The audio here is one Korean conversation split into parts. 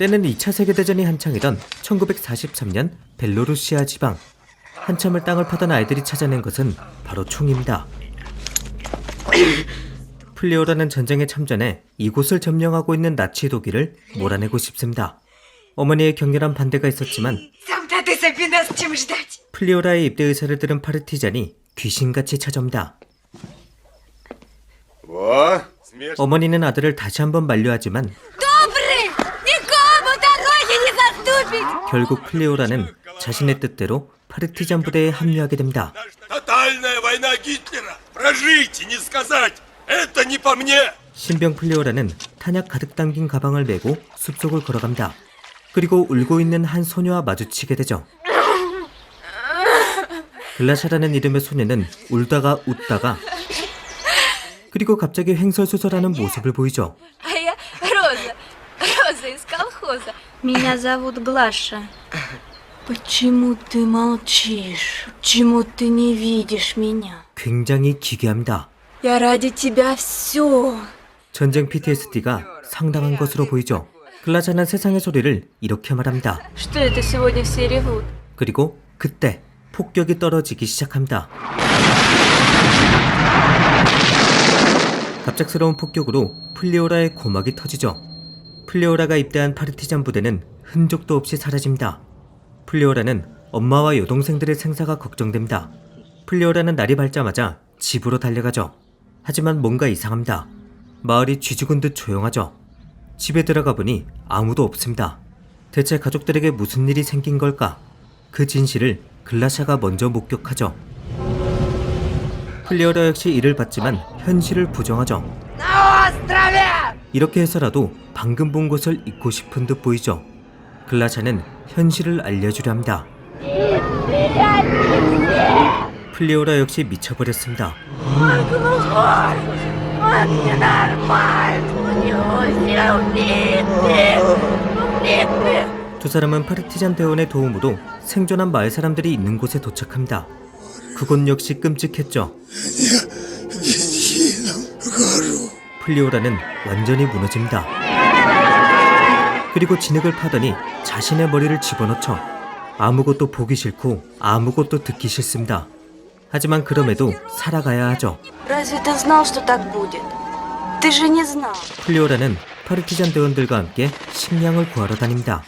때는 2차 세계대전이 한창이던 1943년 벨로루시아 지방. 한참을 땅을 파던 아이들이 찾아낸 것은 바로 총입니다. 플리오라는 전쟁에 참전해 이곳을 점령하고 있는 나치 독일을 몰아내고 싶습니다. 어머니의 격렬한 반대가 있었지만 플리오라의 입대 의사를 들은 파르티잔이 귀신같이 찾아옵니다. 어머니는 아들을 다시 한번 만류하지만 결국 플리오라는 자신의 뜻대로 파르티잔 부대에 합류하게 됩니다. 신병 플리오라는 탄약 가득 담긴 가방을 메고 숲속을 걸어갑니다. 그리고 울고 있는 한 소녀와 마주치게 되죠. 글라샤라는 이름의 소녀는 울다가 웃다가 그리고 갑자기 횡설수설하는 모습을 보이죠. Меня зовут Глаша. Почему ты молчишь? Почему ты не видишь меня? 굉장히 기괴합니다. Я ради тебя все. 전쟁 PTSD가 상당한 것으로 보이죠. 글라샤는 세상의 소리를 이렇게 말합니다. Что это сегодня все ревут? 그리고 그때 폭격이 떨어지기 시작합니다. 갑작스러운 폭격으로 플리오라의 고막이 터지죠. 플리오라가 입대한 파르티잔 부대는 흔적도 없이 사라집니다. 플리오라는 엄마와 여동생들의 생사가 걱정됩니다. 플리오라는 날이 밝자마자 집으로 달려가죠. 하지만 뭔가 이상합니다. 마을이 쥐죽은 듯 조용하죠. 집에 들어가 보니 아무도 없습니다. 대체 가족들에게 무슨 일이 생긴 걸까? 그 진실을 글라샤가 먼저 목격하죠. 플리오라 역시 이를 받지만 현실을 부정하죠. 이렇게 해서라도 방금 본 것을 잊고 싶은 듯 보이죠. 글라샤는 현실을 알려주려 합니다. 플리오라 역시 미쳐버렸습니다. 두 사람은 파르티잔 대원의 도움으로 생존한 마을 사람들이 있는 곳에 도착합니다. 그곳 역시 끔찍했죠. 플리오라는 완전히 무너집니다. 그리고 진흙을 파더니 자신의 머리를 집어넣죠. 아무것도 보기 싫고 아무것도 듣기 싫습니다. 하지만 그럼에도 살아가야 하죠. 플리오라는 파르티잔 대원들과 함께 식량을 구하러 다닙니다.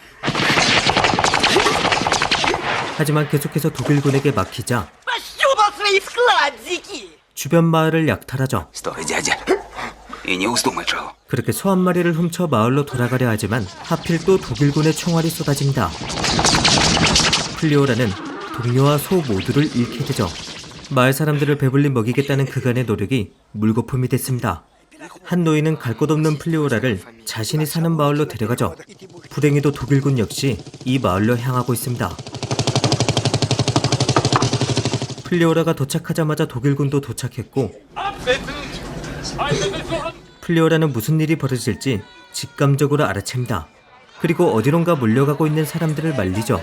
하지만 계속해서 독일군에게 막히자 주변 마을을 약탈하죠. 그렇게 소 한 마리를 훔쳐 마을로 돌아가려 하지만 하필 또 독일군의 총알이 쏟아집니다. 플리오라는 동료와 소 모두를 잃게 되죠. 마을 사람들을 배불리 먹이겠다는 그간의 노력이 물거품이 됐습니다. 한 노인은 갈 곳 없는 플리오라를 자신이 사는 마을로 데려가죠. 불행히도 독일군 역시 이 마을로 향하고 있습니다. 플리오라가 도착하자마자 독일군도 도착했고 플리오라는 무슨 일이 벌어질지 직감적으로 알아챕니다. 그리고 어디론가 몰려가고 있는 사람들을 말리죠.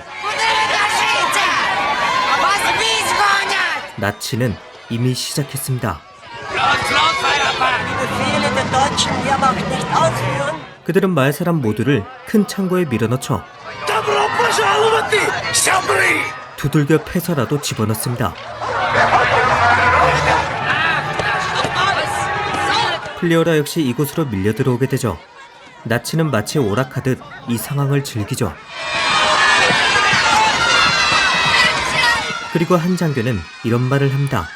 나치는 이미 시작했습니다. 그들은 마을 사람 모두를 큰 창고에 밀어넣죠. 두들겨 패서라도 집어넣습니다. 플리오라 역시 이곳으로 밀려 들어오게 되죠. 나치는 마치 오락하듯 이 상황을 즐기죠. 그리고 한 장교는 이런 말을 합니다.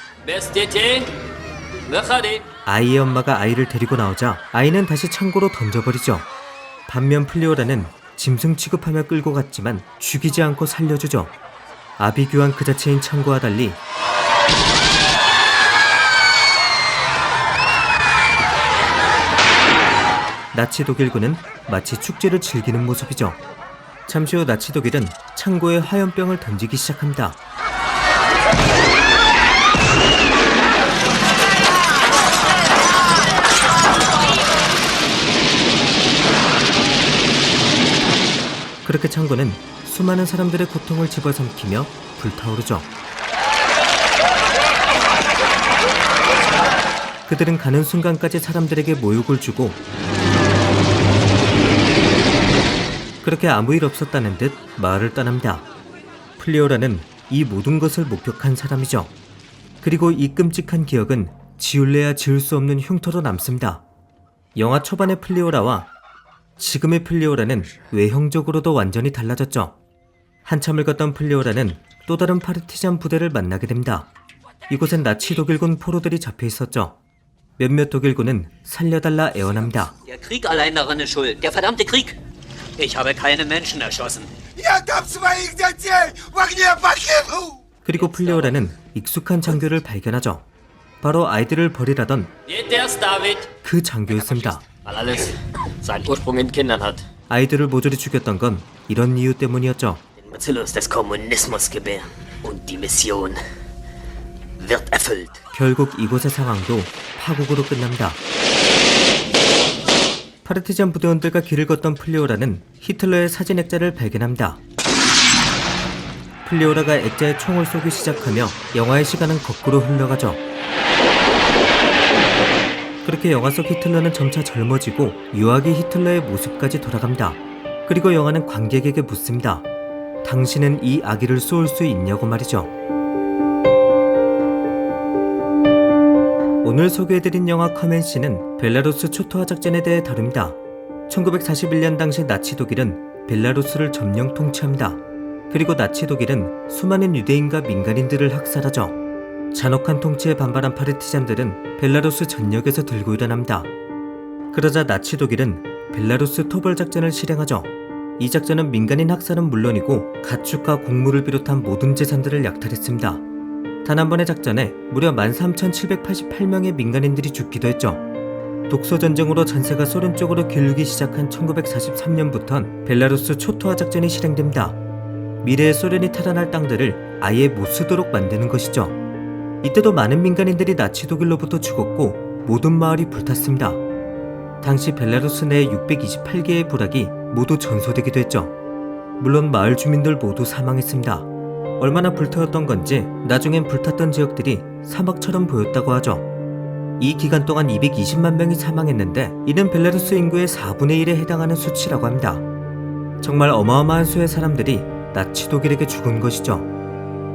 아이의 엄마가 아이를 데리고 나오자 아이는 다시 창고로 던져버리죠. 반면 플리오라는 짐승 취급하며 끌고 갔지만 죽이지 않고 살려주죠. 아비규환 그 자체인 창고와 달리 나치 독일군은 마치 축제를 즐기는 모습이죠. 잠시 후 나치 독일은 창고에 화염병을 던지기 시작합니다. 그렇게 창고는 수많은 사람들의 고통을 집어삼키며 불타오르죠. 그들은 가는 순간까지 사람들에게 모욕을 주고 그렇게 아무 일 없었다는 듯 마을을 떠납니다. 플리오라는 이 모든 것을 목격한 사람이죠. 그리고 이 끔찍한 기억은 지울래야 지울 수 없는 흉터로 남습니다. 영화 초반의 플리오라와 지금의 플리오라는 외형적으로도 완전히 달라졌죠. 한참을 걷던 플리오라는 또 다른 파르티잔 부대를 만나게 됩니다. 이곳엔 나치 독일군 포로들이 잡혀 있었죠. 몇몇 독일군은 살려달라 애원합니다. Der Krieg allein daran ist schuld. Der verdammte Krieg. Ich habe keine Menschen erschossen. 그리고 플리오라는 익숙한 장교를 발견하죠. 바로 아이들을 버리라던 Jetzt David. 그 장교였습니다. Weil alles seinen Ursprung in Kindern hat. 아이들을 모조리 죽였던 건 이런 이유 때문이었죠. Den Bacillus des Kommunismus gebären. Und die Mission wird erfüllt. 결국 이곳의 상황도 파국으로 끝납니다. 파르티잔 부대원들과 길을 걷던 플리오라는 히틀러의 사진 액자를 발견합니다. 플리오라가 액자에 총을 쏘기 시작하며 영화의 시간은 거꾸로 흘러가죠. 그렇게 영화 속 히틀러는 점차 젊어지고 유아기 히틀러의 모습까지 돌아갑니다. 그리고 영화는 관객에게 묻습니다. 당신은 이 아기를 쏠 수 있냐고 말이죠. 오늘 소개해드린 영화 커맨시는 벨라루스 초토화 작전에 대해 다룹니다. 1941년 당시 나치 독일은 벨라루스를 점령 통치합니다. 그리고 나치 독일은 수많은 유대인과 민간인들을 학살하죠. 잔혹한 통치에 반발한 파르티잔들은 벨라루스 전역에서 들고 일어납니다. 그러자 나치 독일은 벨라루스 토벌 작전을 실행하죠. 이 작전은 민간인 학살은 물론이고 가축과 곡물을 비롯한 모든 재산들을 약탈했습니다. 단 한 번의 작전에 무려 13,788명의 민간인들이 죽기도 했죠. 독소전쟁으로 전세가 소련 쪽으로 기울기 시작한 1943년부턴 벨라루스 초토화 작전이 실행됩니다. 미래의 소련이 탈환할 땅들을 아예 못 쓰도록 만드는 것이죠. 이때도 많은 민간인들이 나치 독일로부터 죽었고 모든 마을이 불탔습니다. 당시 벨라루스 내 628개의 부락이 모두 전소되기도 했죠. 물론 마을 주민들 모두 사망했습니다. 얼마나 불태웠던 건지 나중엔 불탔던 지역들이 사막처럼 보였다고 하죠. 이 기간 동안 220만 명이 사망했는데 이는 벨라루스 인구의 4분의 1에 해당하는 수치라고 합니다. 정말 어마어마한 수의 사람들이 나치 독일에게 죽은 것이죠.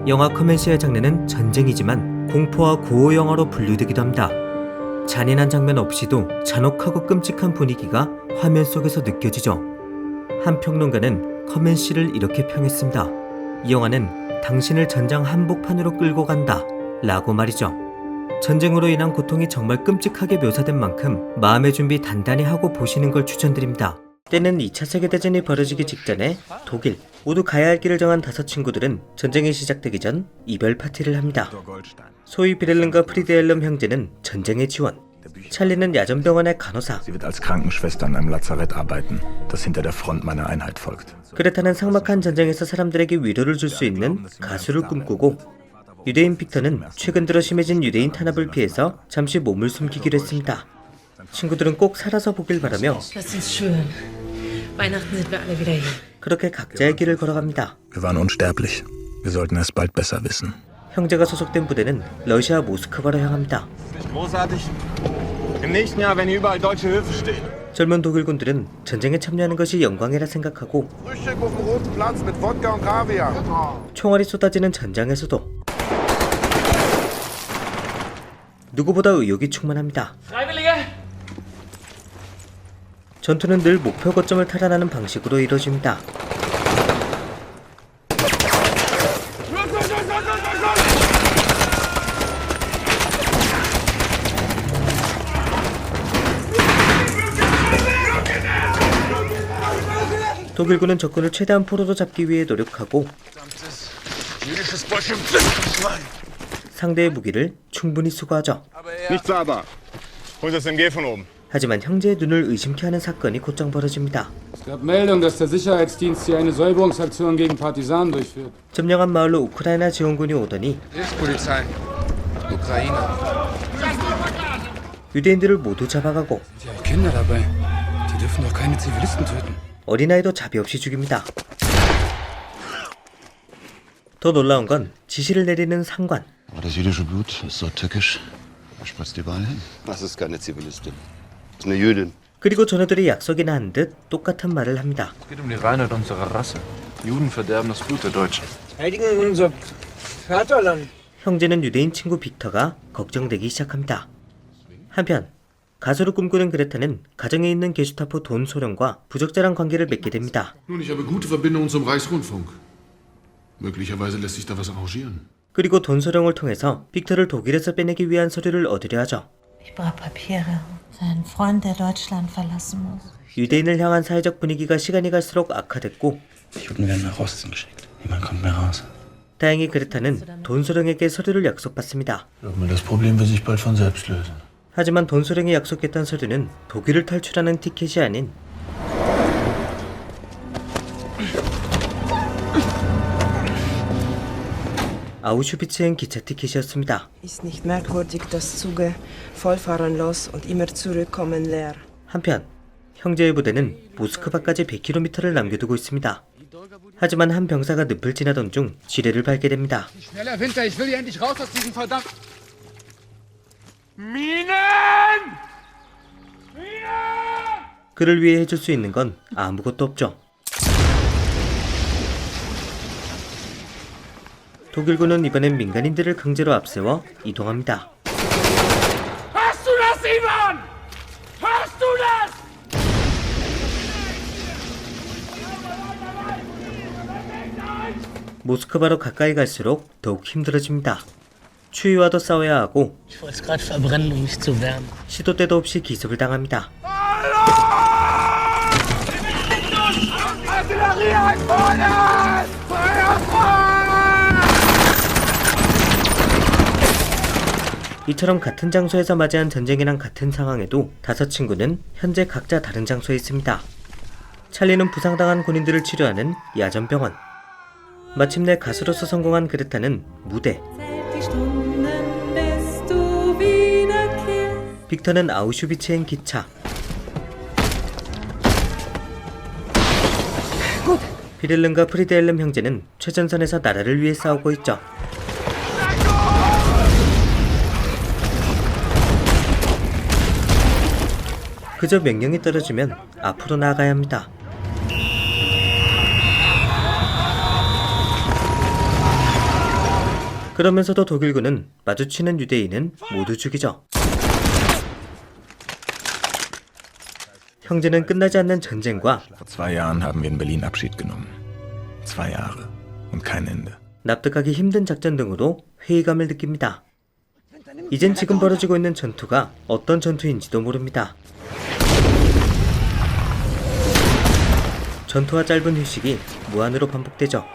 영화 커맨시의 장르는 전쟁이지만 공포와 고어 영화로 분류되기도 합니다. 잔인한 장면 없이도 잔혹하고 끔찍한 분위기가 화면 속에서 느껴지죠. 한 평론가는 커맨시를 이렇게 평했습니다. 이 영화는 당신을 전장 한복판으로 끌고 간다 라고 말이죠. 전쟁으로 인한 고통이 정말 끔찍하게 묘사된 만큼 마음의 준비 단단히 하고 보시는 걸 추천드립니다. 때는 2차 세계대전이 벌어지기 직전에 독일 모두 가야 할 길을 정한 5친구들은 전쟁이 시작되기 전 이별 파티를 합니다. 소위 비렐름과 프리드엘름 형제는 전쟁의 지원, 찰리는 야전병원의 간호사, Sie wird als Krankenschwester in einem Lazarett arbeiten, das hinter der Front meiner Einheit folgt. 그레타는 삭막한 전쟁에서 사람들에게 위로를 줄 수 있는 가수를 꿈꾸고, 유대인 빅터는 최근 들어 심해진 유대인 탄압을 피해서 잠시 몸을 숨기기로 했습니다. 친구들은 꼭 살아서 보길 바라며 Das ist schön. Weihnachten sind wir alle wieder hier. 그렇게 각자의 길을 걸어갑니다. Wir waren unsterblich. Wir sollten es bald besser wissen. 형제가 소속된 부대는 러시아 모스크바로 향합니다. Großartig. Im nächsten Jahr, wenn hier überall deutsche Höfe stehen. 젊은 독일군들은 전쟁에 참여하는 것이 영광이라 생각하고 Frühstück auf dem Roten Platz mit Wodka und Kaviar. 총알이 쏟아지는 전장에서도 누구보다 의욕이 충만합니다. 전투는 늘 목표 거점을 탈환하는 방식으로 이루어집니다. 독일군은 적군을 최대한 포로로 잡기 위해 노력하고 상대의 무기를 충분히 수거하죠. Nicht sauber. Hol das MG von oben. 하지만 형제의 눈을 의심케 하는 사건이 곧장 벌어집니다. Es gab Meldung, dass der Sicherheitsdienst hier eine Säuberungsaktion gegen Partisanen durchführt. 점령한 마을로 우크라이나 지원군이 오더니 Hilfspolizei. Ukraine. 유대인들을 모두 잡아가고 Ja, Kinder dabei. Die dürfen doch keine Zivilisten töten. 어린아이도 자비 없이 죽입니다. 더 놀라운 건 지시를 내리는 상관. Aber das jüdische Blut ist so tückisch. Da spritzt überall hin. Das ist keine Zivilistin. Das ist eine Jüdin. 그리고 전우들이 약속이나 한 듯 똑같은 말을 합니다. Es geht um die Reinheit unserer Rasse. Juden verderben das Blut der Deutschen. Heiligen unser Vaterland. 형제는 유대인 친구 빅터가 걱정되기 시작합니다. 한편 가수를 꿈꾸는 그레타는 가정에 있는 게슈타포 돈 소령과 부적절한 관계를 맺게 됩니다. Nun, ich habe gute Verbindungen zum Reichsrundfunk. Möglicherweise lässt sich da was arrangieren. 그리고 돈 소령을 통해서 빅터를 독일에서 빼내기 위한 서류를 얻으려 하죠. Ich brauche Papiere. Sein Freund, der Deutschland verlassen muss. 유대인을 향한 사회적 분위기가 시간이 갈수록 악화됐고 Juden werden nach Osten geschickt. Niemand kommt mehr raus. 다행히 그레타는 돈 소령에게 서류를 약속받습니다. Glaub mir, das Problem wird sich bald von selbst lösen. 하지만 돈 소령이 약속했던 서류는 독일을 탈출하는 티켓이 아닌 아우슈비츠행 기차 티켓이었습니다. Ist nicht merkwürdig, dass Züge vollfahren los und immer zurückkommen leer. 한편 형제의 부대는 모스크바까지 100km를 남겨두고 있습니다. 하지만 한 병사가 늪을 지나던 중 지뢰를 밟게 됩니다. Schneller, Winter, ich will hier endlich raus aus diesem verdammten... 그를 위해 해줄 수 있는 건 아무것도 없죠. 독일군은 이번엔 민간인들을 강제로 앞세워 이동합니다. 모스크바로 가까이 갈수록 더욱 힘들어집니다. 추위와도 싸워야 하고 Ich wollte es gerade verbrennen, um mich zu wärmen. 시도 때도 없이 기습을 당합니다. 이처럼 같은 장소에서 맞이한 전쟁이랑 같은 상황에도 다섯 친구는 현재 각자 다른 장소에 있습니다. 찰리는 부상당한 군인들을 치료하는 야전병원. 마침내 가수로서 성공한 그레타는 무대. 빅터는 아우슈비츠행 기차. 비렐름과 프리데엘름 형제는 최전선에서 나라를 위해 싸우고 있죠. 그저 명령이 떨어지면 앞으로 나아가야 합니다. 그러면서도 독일군은 마주치는 유대인은 모두 죽이죠. 형제는 끝나지 않는 전쟁과 Vor 2 Jahren haben wir in Berlin Abschied genommen. 2 Jahre und kein Ende. 납득하기 힘든 작전 등으로 회의감을 느낍니다. 이젠 지금 벌어지고 있는 전투가 어떤 전투인지도 모릅니다. 전투와 짧은 휴식이 무한으로 반복되죠.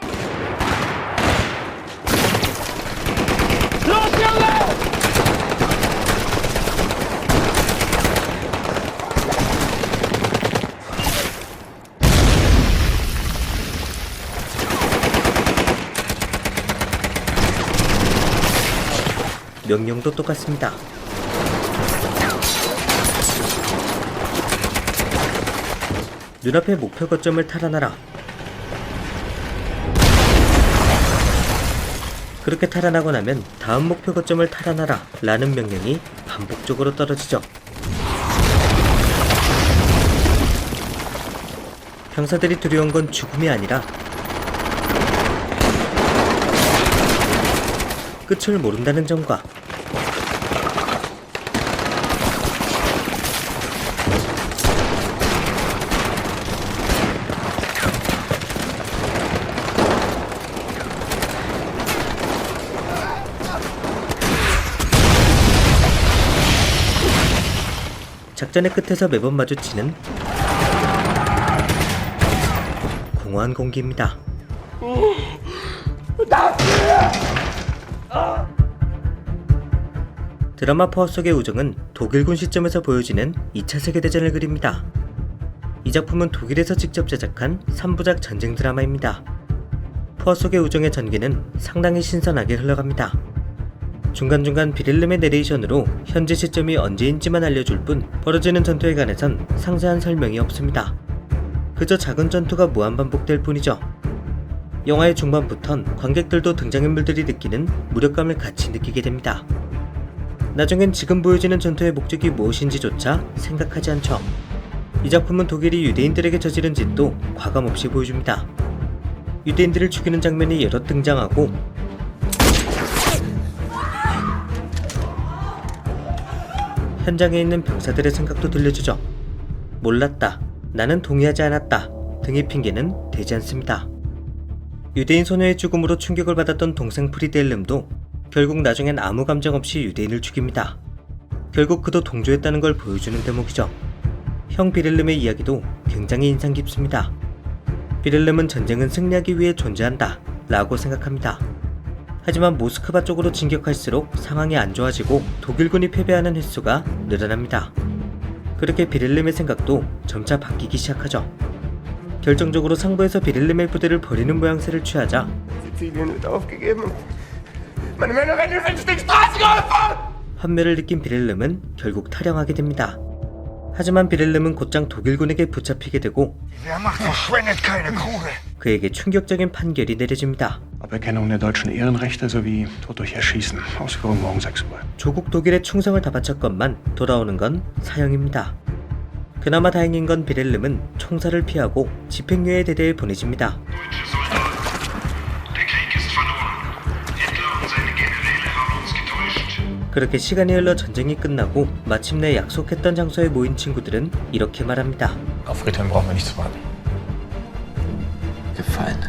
명령도 똑같습니다. 눈앞의 목표 거점을 탈환하라. 그렇게 탈환하고 나면 다음 목표 거점을 탈환하라 라는 명령이 반복적으로 떨어지죠. 병사들이 두려운 건 죽음이 아니라 끝을 모른다는 점과 작전의 끝에서 매번 마주치는 공허한 공기입니다. 드라마 포화 속의 우정은 독일군 시점에서 보여지는 2차 세계대전을 그립니다. 이 작품은 독일에서 직접 제작한 3부작 전쟁 드라마입니다. 포화 속의 우정의 전개는 상당히 신선하게 흘러갑니다. 중간중간 비렐름의 내레이션으로 현재 시점이 언제인지만 알려줄 뿐 벌어지는 전투에 관해선 상세한 설명이 없습니다. 그저 작은 전투가 무한반복될 뿐이죠. 영화의 중반부턴 관객들도 등장인물들이 느끼는 무력감을 같이 느끼게 됩니다. 나중엔 지금 보여지는 전투의 목적이 무엇인지조차 생각하지 않죠. 이 작품은 독일이 유대인들에게 저지른 짓도 과감없이 보여줍니다. 유대인들을 죽이는 장면이 여러 등장하고 현장에 있는 병사들의 생각도 들려주죠. 몰랐다, 나는 동의하지 않았다 등의 핑계는 되지 않습니다. 유대인 소녀의 죽음으로 충격을 받았던 동생 프리델름도 결국 나중엔 아무 감정 없이 유대인을 죽입니다. 결국 그도 동조했다는 걸 보여주는 대목이죠. 형 비렐름의 이야기도 굉장히 인상 깊습니다. 비렐름은 전쟁은 승리하기 위해 존재한다 라고 생각합니다. 하지만 모스크바 쪽으로 진격할수록 상황이 안 좋아지고 독일군이 패배하는 횟수가 늘어납니다. 그렇게 비렐름의 생각도 점차 바뀌기 시작하죠. 결정적으로 상부에서 비렐름의 부대를 버리는 모양새를 취하자 환멸을 느낀 비렐름은 결국 탈영하게 됩니다. 하지만 비렐름은 곧장 독일군에게 붙잡히게 되고 그에게 충격적인 판결이 내려집니다. Aberkennung der deutschen Ehrenrechte sowie Tod durch Erschießen. Ausführung morgen 6 Uhr. 조국 독일의 충성을 다 바쳤건만 돌아오는 건 사형입니다. 그나마 다행인 건 비렐름은 총살을 피하고 집행유예 대대에 보내집니다. 그렇게 시간이 흘러 전쟁이 끝나고 마침내 약속했던 장소에 모인 친구들은 이렇게 말합니다. Auf Friedhelm brauchen wir nicht zu warten. Gefallen.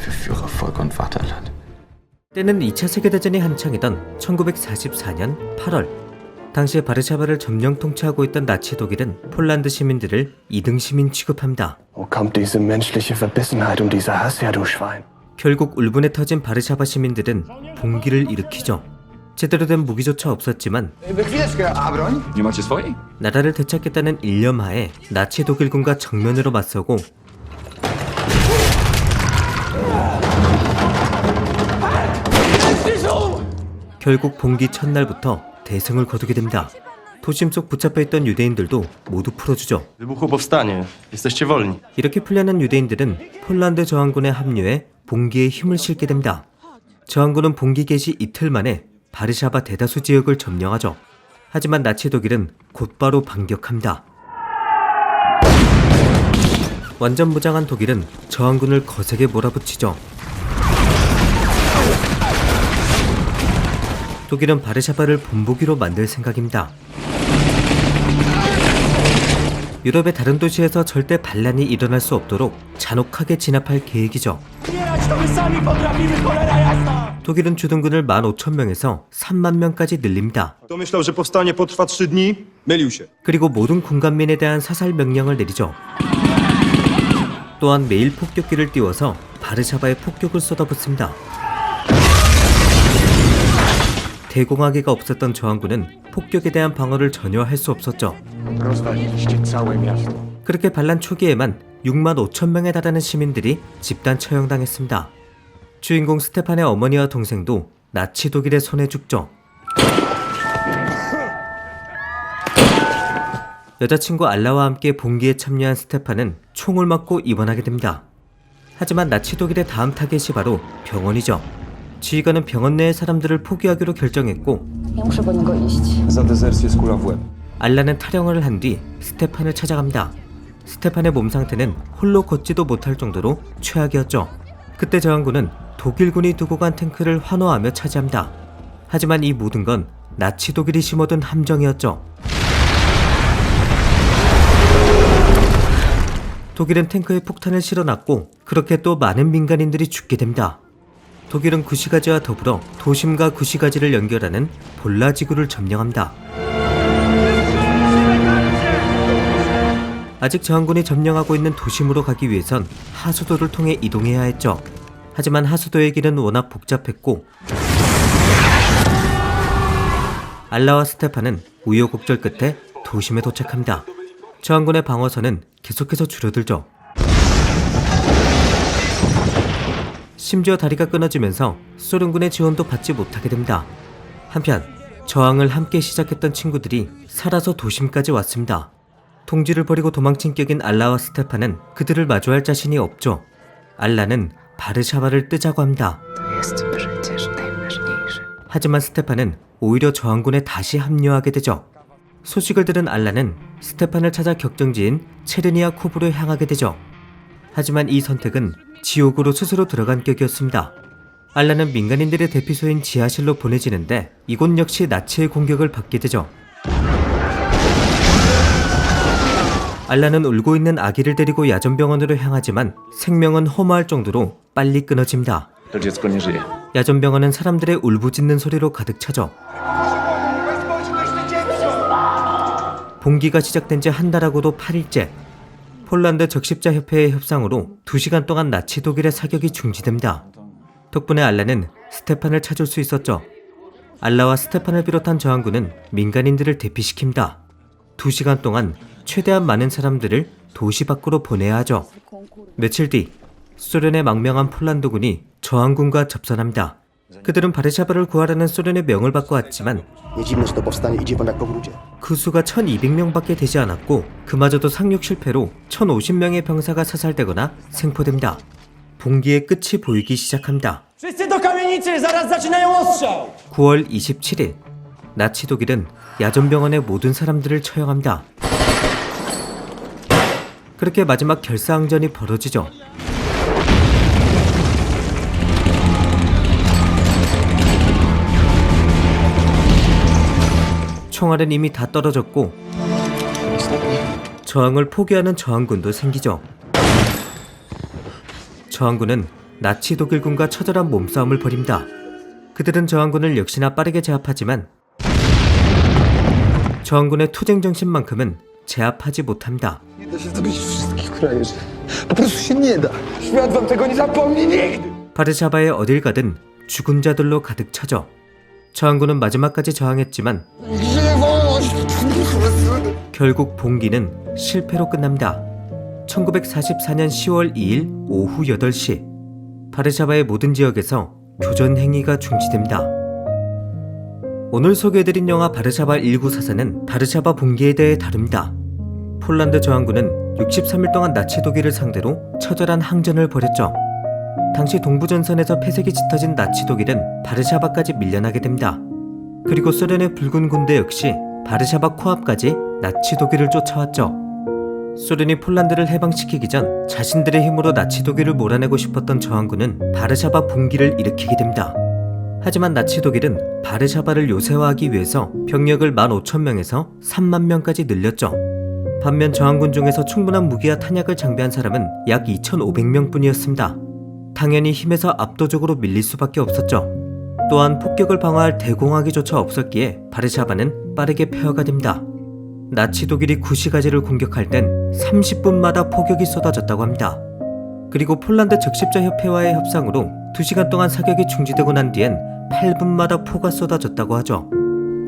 Für Führer, Volk und Vaterland. 때는 2차 세계대전이 한창이던 1944년 8월 당시에 바르샤바를 점령 통치하고 있던 나치 독일은 폴란드 시민들을 2등 시민 취급합니다. Wo kommt diese menschliche Verbissenheit und dieser Hass her, du Schwein? 결국 울분에 터진 바르샤바 시민들은 봉기를 일으키죠. 제대로 된 무기조차 없었지만 나라를 되찾겠다는 일념하에 나치 독일군과 정면으로 맞서고 결국 봉기 첫날부터 대승을 거두게 됩니다. 도심 속 붙잡혀있던 유대인들도 모두 풀어주죠. 이렇게 풀려난 유대인들은 폴란드 저항군에 합류해 봉기에 힘을 실게 됩니다. 저항군은 봉기 개시 이틀 만에 바르샤바 대다수 지역을 점령하죠. 하지만 나치 독일은 곧바로 반격합니다. 완전 무장한 독일은 저항군을 거세게 몰아붙이죠. 독일은 바르샤바를 본보기로 만들 생각입니다. 유럽의 다른 도시에서 절대 반란이 일어날 수 없도록 잔혹하게 진압할 계획이죠. 독일은 주둔군을 15,000명에서 3만 명까지 늘립니다. 그리고 모든 군간민에 대한 사살 명령을 내리죠. 또한 매일 폭격기를 띄워서 바르샤바에 폭격을 쏟아붓습니다. 대공하기가 없었던 저항군은 폭격에 대한 방어를 전혀 할 수 없었죠. 그렇게 반란 초기에만 65,000명에 달하는 시민들이 집단 처형당했습니다. 주인공 스테판의 어머니와 동생도 나치 독일의 손에 죽죠. 여자친구 알라와 함께 봉기에 참여한 스테판은 총을 맞고 입원하게 됩니다. 하지만 나치 독일의 다음 타겟이 바로 병원이죠. 지휘관은 병원 내의 사람들을 포기하기로 결정했고 알라는 탈영을 한 뒤 스테판을 찾아갑니다. 스테판의 몸 상태는 홀로 걷지도 못할 정도로 최악이었죠. 그때 저항군은 독일군이 두고 간 탱크를 환호하며 차지합니다. 하지만 이 모든 건 나치 독일이 심어둔 함정이었죠. 독일은 탱크에 폭탄을 실어놨고 그렇게 또 많은 민간인들이 죽게 됩니다. 독일은 구시가지와 더불어 도심과 구시가지를 연결하는 볼라지구를 점령합니다. 아직 저항군이 점령하고 있는 도심으로 가기 위해선 하수도를 통해 이동해야 했죠. 하지만 하수도의 길은 워낙 복잡했고 알라와 스테판은 우여곡절 끝에 도심에 도착합니다. 저항군의 방어선은 계속해서 줄어들죠. 심지어 다리가 끊어지면서 소련군의 지원도 받지 못하게 됩니다. 한편 저항을 함께 시작했던 친구들이 살아서 도심까지 왔습니다. 동지를 버리고 도망친 격인 알라와 스테판은 그들을 마주할 자신이 없죠. 알라는 바르샤바를 뜨자고 합니다. 하지만 스테판은 오히려 저항군에 다시 합류하게 되죠. 소식을 들은 알라는 스테판을 찾아 격정지인 체르니아코브로 향하게 되죠. 하지만 이 선택은 지옥으로 스스로 들어간 격이었습니다. 알라는 민간인들의 대피소인 지하실로 보내지는데 이곳 역시 나치의 공격을 받게 되죠. 알라는 울고 있는 아기를 데리고 야전병원으로 향하지만 생명은 허무할 정도로 빨리 끊어집니다. 야전병원은 사람들의 울부짖는 소리로 가득 차죠. 봉기가 시작된 지 한 달하고도 8일째, 폴란드 적십자협회의 협상으로 2시간 동안 나치 독일의 사격이 중지됩니다. 덕분에 알라는 스테판을 찾을 수 있었죠. 알라와 스테판을 비롯한 저항군은 민간인들을 대피시킵니다. 2시간 동안 최대한 많은 사람들을 도시 밖으로 보내야 하죠. 며칠 뒤 소련의 망명한 폴란드군이 저항군과 접선합니다. 그들은 바르샤바를 구하라는 소련의 명을 받고 왔지만 그 수가 1200명밖에 되지 않았고 그마저도 상륙 실패로 1050명의 병사가 사살되거나 생포됩니다. 봉기의 끝이 보이기 시작합니다. 9월 27일 나치 독일은 야전병원의 모든 사람들을 처형합니다. 그렇게 마지막 결사항전이 벌어지죠. 총알은 이미 다 떨어졌고 저항을 포기하는 저항군도 생기죠. 저항군은 나치 독일군과 처절한 몸싸움을 벌입니다. 그들은 저항군을 역시나 빠르게 제압하지만 저항군의 투쟁 정신만큼은 제압하지 못합니다. 바르샤바에 어딜 가든 죽은 자들로 가득 차죠. 저항군은 마지막까지 저항했지만 결국 봉기는 실패로 끝납니다. 1944년 10월 2일 오후 8시 바르샤바의 모든 지역에서 교전 행위가 중지됩니다. 오늘 소개해드린 영화 바르샤바 1944는 바르샤바 봉기에 대해 다룹니다. 폴란드 저항군은 63일 동안 나치 독일을 상대로 처절한 항전을 벌였죠. 당시 동부전선에서 폐색이 짙어진 나치 독일은 바르샤바까지 밀려나게 됩니다. 그리고 소련의 붉은 군대 역시 바르샤바 코앞까지 나치 독일을 쫓아왔죠. 소련이 폴란드를 해방시키기 전 자신들의 힘으로 나치 독일을 몰아내고 싶었던 저항군은 바르샤바 봉기를 일으키게 됩니다. 하지만 나치 독일은 바르샤바를 요새화하기 위해서 병력을 15,000명에서 30,000명까지 늘렸죠. 반면 저항군 중에서 충분한 무기와 탄약을 장비한 사람은 약 2,500명 뿐이었습니다. 당연히 힘에서 압도적으로 밀릴 수밖에 없었죠. 또한 폭격을 방어할 대공황기조차 없었기에 바르샤바는 빠르게 폐허가 됩니다. 나치 독일이 구시가지를 공격할 땐 30분마다 포격이 쏟아졌다고 합니다. 그리고 폴란드 적십자협회와의 협상으로 2시간 동안 사격이 중지되고 난 뒤엔 8분마다 포가 쏟아졌다고 하죠.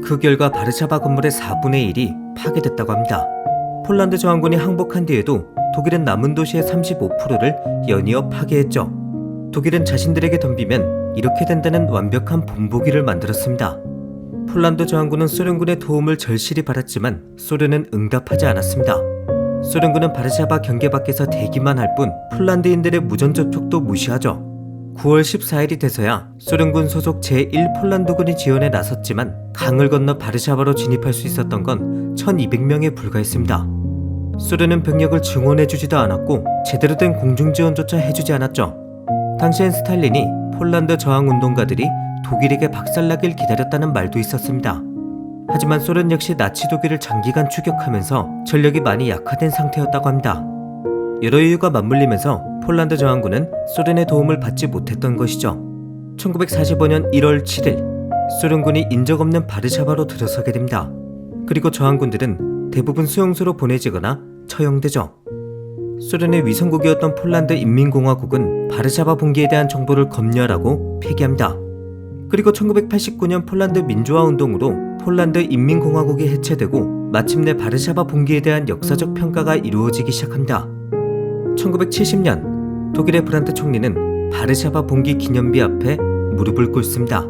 그 결과 바르샤바 건물의 4분의 1이 파괴됐다고 합니다. 폴란드 저항군이 항복한 뒤에도 독일은 남은 도시의 35%를 연이어 파괴했죠. 독일은 자신들에게 덤비면 이렇게 된다는 완벽한 본보기를 만들었습니다. 폴란드 저항군은 소련군의 도움을 절실히 받았지만 소련은 응답하지 않았습니다. 소련군은 바르샤바 경계 밖에서 대기만 할 뿐 폴란드인들의 무전 접촉도 무시하죠. 9월 14일이 돼서야 소련군 소속 제1폴란드군이 지원에 나섰지만 강을 건너 바르샤바로 진입할 수 있었던 건 1200명에 불과했습니다. 소련은 병력을 증원해주지도 않았고 제대로 된 공중지원조차 해주지 않았죠. 당시엔 스탈린이 폴란드 저항운동가들이 독일에게 박살나길 기다렸다는 말도 있었습니다. 하지만 소련 역시 나치 독일을 장기간 추격하면서 전력이 많이 약화된 상태였다고 합니다. 여러 이유가 맞물리면서 폴란드 저항군은 소련의 도움을 받지 못했던 것이죠. 1945년 1월 7일 소련군이 인적 없는 바르샤바로 들어서게 됩니다. 그리고 저항군들은 대부분 수용소로 보내지거나 처형되죠. 소련의 위성국이었던 폴란드 인민공화국은 바르샤바 봉기에 대한 정보를 검열하고 폐기합니다. 그리고 1989년 폴란드 민주화 운동으로 폴란드 인민공화국이 해체되고 마침내 바르샤바 봉기에 대한 역사적 평가가 이루어지기 시작합니다. 1970년 독일의 브란트 총리는 바르샤바 봉기 기념비 앞에 무릎을 꿇습니다.